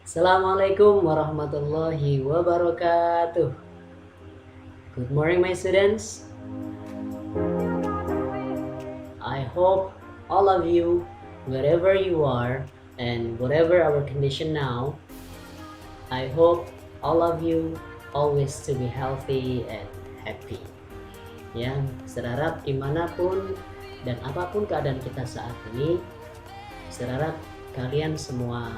Assalamualaikum warahmatullahi wabarakatuh. Good morning, my students. I hope all of you, wherever you are and whatever our condition now, I hope all of you always to be healthy and happy. Ya, serharap dimanapun dan apapun keadaan kita saat ini, serharap kalian semua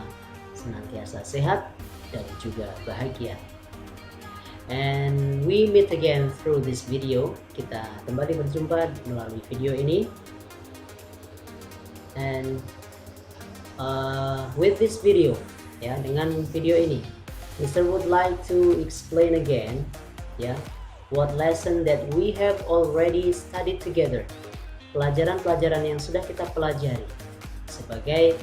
senantiasa sehat dan juga bahagia. And we meet again through this video. Kita kembali berjumpa melalui video ini. And with this video, ya, dengan video ini, Mr. would like to explain again, ya, what lesson that we have already studied together. Pelajaran-pelajaran yang sudah kita pelajari sebagai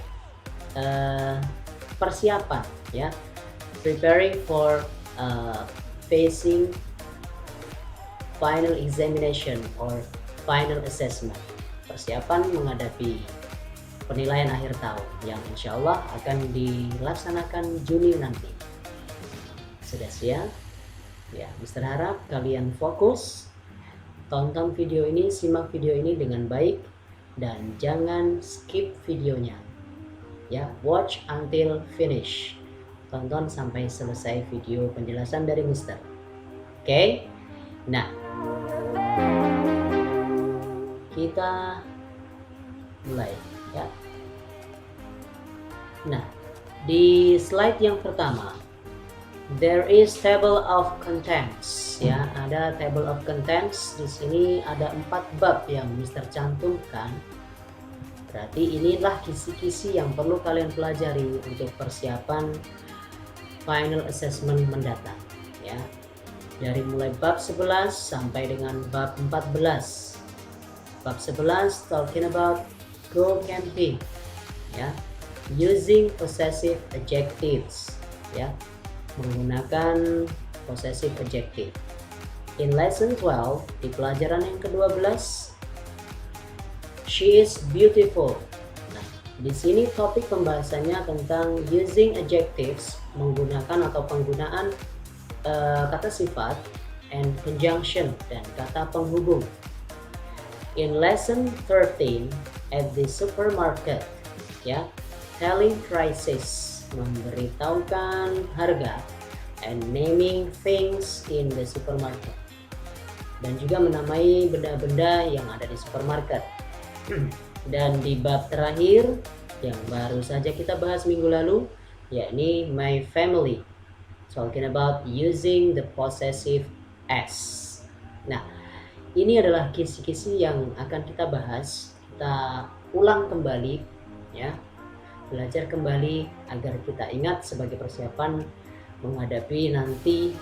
persiapan, ya, preparing for facing final examination or final assessment, persiapan menghadapi penilaian akhir tahun yang insya Allah akan dilaksanakan Juni nanti. Sudah siap? Ya, Mister harap kalian fokus, tonton video ini, simak video ini dengan baik dan jangan skip videonya. Ya, watch until finish. Tonton sampai selesai video penjelasan dari Mister. Oke? Nah, kita mulai, ya. Nah, di slide yang pertama, there is table of contents, ya. Ada table of contents. Di sini ada 4 bab yang Mister cantumkan. Berarti inilah kisi-kisi yang perlu kalian pelajari untuk persiapan final assessment mendatang, ya. Dari mulai bab 11 sampai dengan bab 14. Bab 11 talking about go camping, ya. Using possessive adjectives, ya. Menggunakan possessive adjective. In lesson 12, di pelajaran yang ke-12, she is beautiful. Di sini topik pembahasannya tentang using adjectives, menggunakan atau penggunaan kata sifat, and conjunction dan kata penghubung. In lesson 13 at the supermarket, ya, telling prices, memberitahukan harga, and naming things in the supermarket, dan juga menamai benda-benda yang ada di supermarket. Dan di bab terakhir yang baru saja kita bahas minggu lalu, yakni my family, talking about using the possessive s. Nah, ini adalah kisi-kisi yang akan kita bahas. Kita ulang kembali, ya, belajar kembali agar kita ingat sebagai persiapan menghadapi nanti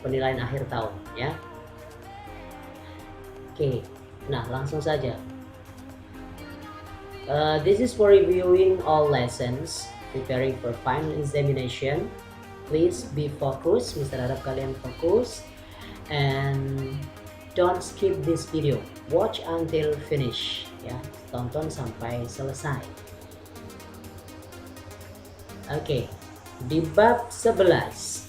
penilaian akhir tahun, ya. Oke, nah langsung saja. This is for reviewing all lessons, preparing for final examination. Please be focused. Mister harap kalian fokus and don't skip this video. Watch until finish, ya. Tonton sampai selesai. Oke, di bab 11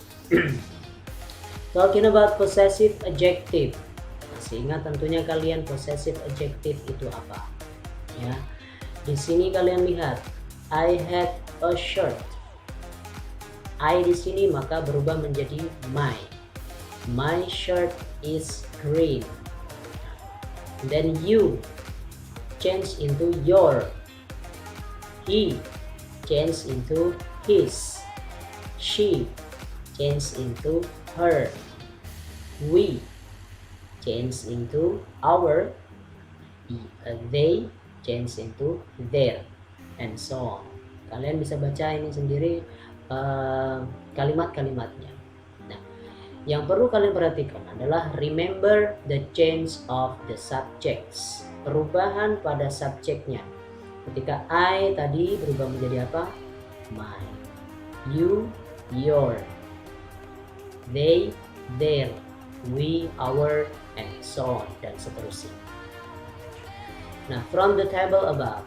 talking about possessive adjective. Masih ingat tentunya kalian possessive adjective itu apa, ya. Di sini kalian lihat, I had a shirt. I di sini maka berubah menjadi my. My shirt is green. Then you change into your. He change into his. She change into her. We change into our. They change into their, and so on. Kalian bisa baca ini sendiri kalimat-kalimatnya. Nah, yang perlu kalian perhatikan adalah remember the change of the subjects, perubahan pada subjeknya. Ketika I tadi berubah menjadi apa? My. You, your. They, their. We, our, and so on, dan seterusnya. Nah, from the table above,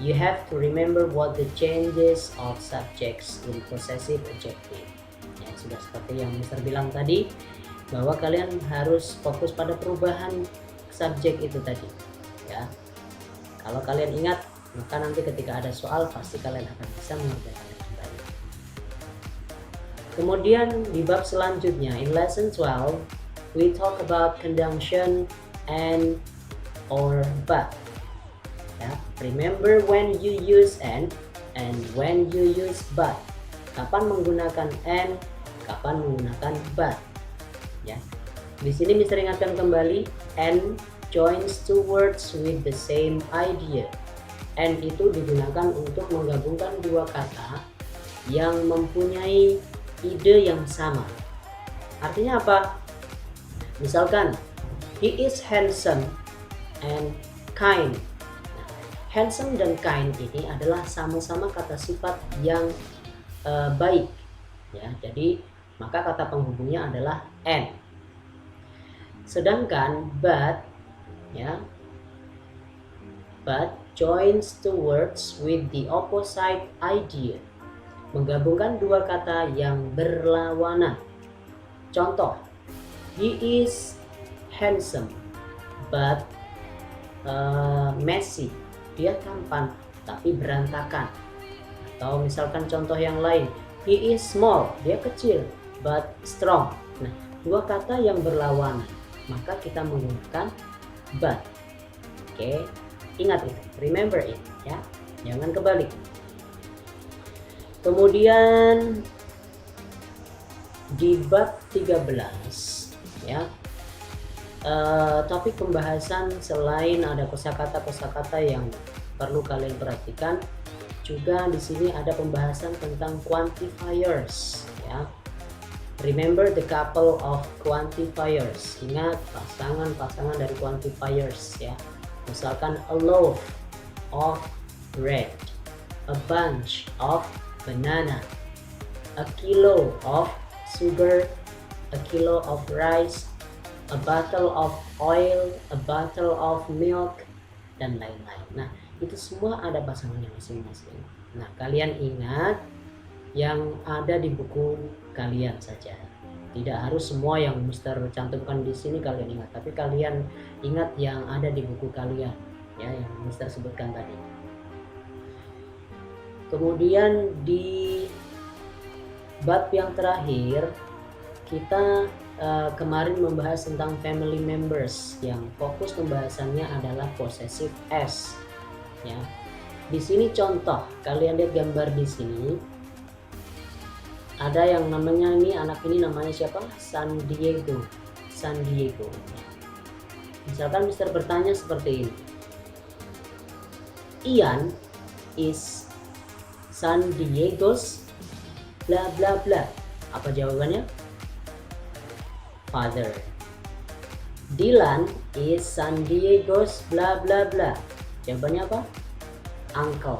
you have to remember what the changes of subjects in possessive adjective. Ya, sudah seperti yang Mister bilang tadi, bahwa kalian harus fokus pada perubahan subjek itu tadi. Ya, kalau kalian ingat, maka nanti ketika ada soal pasti kalian akan bisa mengerjakannya kembali. Kemudian di bab selanjutnya, in lesson 12, we talk about conjunction and or but. Ya, remember when you use and when you use but. Kapan menggunakan and, kapan menggunakan but. Ya. Di sini Mister ingatkan kembali, and joins two words with the same idea. And itu digunakan untuk menggabungkan dua kata yang mempunyai ide yang sama. Artinya apa? Misalkan, he is handsome and kind. Nah, handsome dan kind ini adalah sama-sama kata sifat yang baik. Ya, jadi maka kata penghubungnya adalah and. Sedangkan but, ya, but joins two words with the opposite idea. Menggabungkan dua kata yang berlawanan. Contoh, he is handsome but messy. Dia tampan tapi berantakan. Atau misalkan contoh yang lain, he is small. Dia kecil but strong. Nah, dua kata yang berlawanan, maka kita menggunakan but. Oke, ingat itu, remember it, ya, jangan kebalik. Kemudian di bab 13, ya, topik pembahasan selain ada kosakata-kosakata yang perlu kalian perhatikan, juga di sini ada pembahasan tentang quantifiers, ya. Remember the couple of quantifiers. Ingat pasangan-pasangan dari quantifiers, ya. Misalkan a loaf of bread, a bunch of banana, a kilo of sugar, a kilo of rice, a bottle of oil, a bottle of milk, dan lain-lain. Nah, itu semua ada pasangannya masing-masing. Nah, kalian ingat yang ada di buku kalian saja. Tidak harus semua yang Mister cantumkan di sini kalian ingat, tapi kalian ingat yang ada di buku kalian, ya, yang Mister sebutkan tadi. Kemudian di bab yang terakhir kita kemarin membahas tentang family members, yang fokus pembahasannya adalah possessive s, ya. Di sini contoh, kalian lihat gambar di sini. Ada yang namanya ini, anak ini namanya siapa? San Diego. Misalkan Mister bertanya seperti ini, Ian is San Diego's bla bla bla. Apa jawabannya? Father. Dylan is San Diego's bla bla bla. Jawabannya apa? Uncle.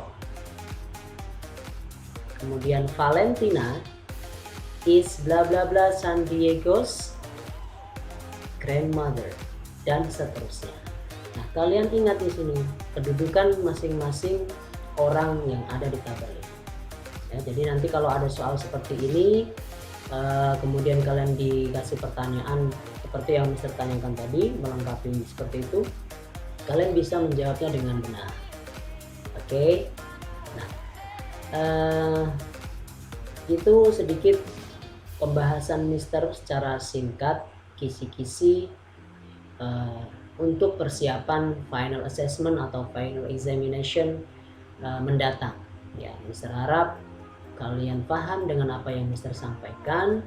Kemudian Valentina is bla bla bla San Diego's grandmother, dan seterusnya. Nah, kalian ingat di sini kedudukan masing-masing orang yang ada di tabel ini. Ya, jadi nanti kalau ada soal seperti ini, kemudian kalian dikasih pertanyaan seperti yang Mister tanyakan tadi, melengkapi seperti itu, kalian bisa menjawabnya dengan benar. Oke. Nah, itu sedikit pembahasan Mister secara singkat, kisi-kisi untuk persiapan final assessment atau final examination mendatang. Ya, Mister harap kalian paham dengan apa yang Mister sampaikan.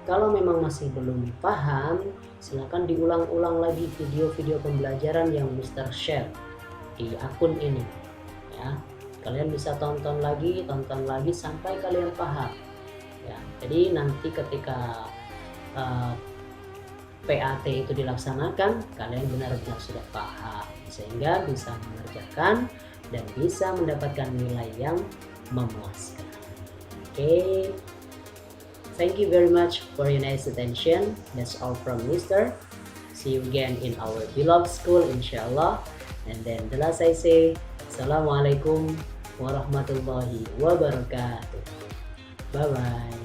Kalau memang masih belum paham, silakan diulang-ulang lagi video-video pembelajaran yang Mister share di akun ini. Ya, kalian bisa tonton lagi sampai kalian paham. Ya, jadi nanti ketika PAT itu dilaksanakan, kalian benar-benar sudah paham sehingga bisa mengerjakan dan bisa mendapatkan nilai yang memuaskan. Okay, thank you very much for your nice attention. That's all from Mister. See you again in our beloved school, inshallah. And then the last I say, Assalamualaikum warahmatullahi wabarakatuh. Bye bye.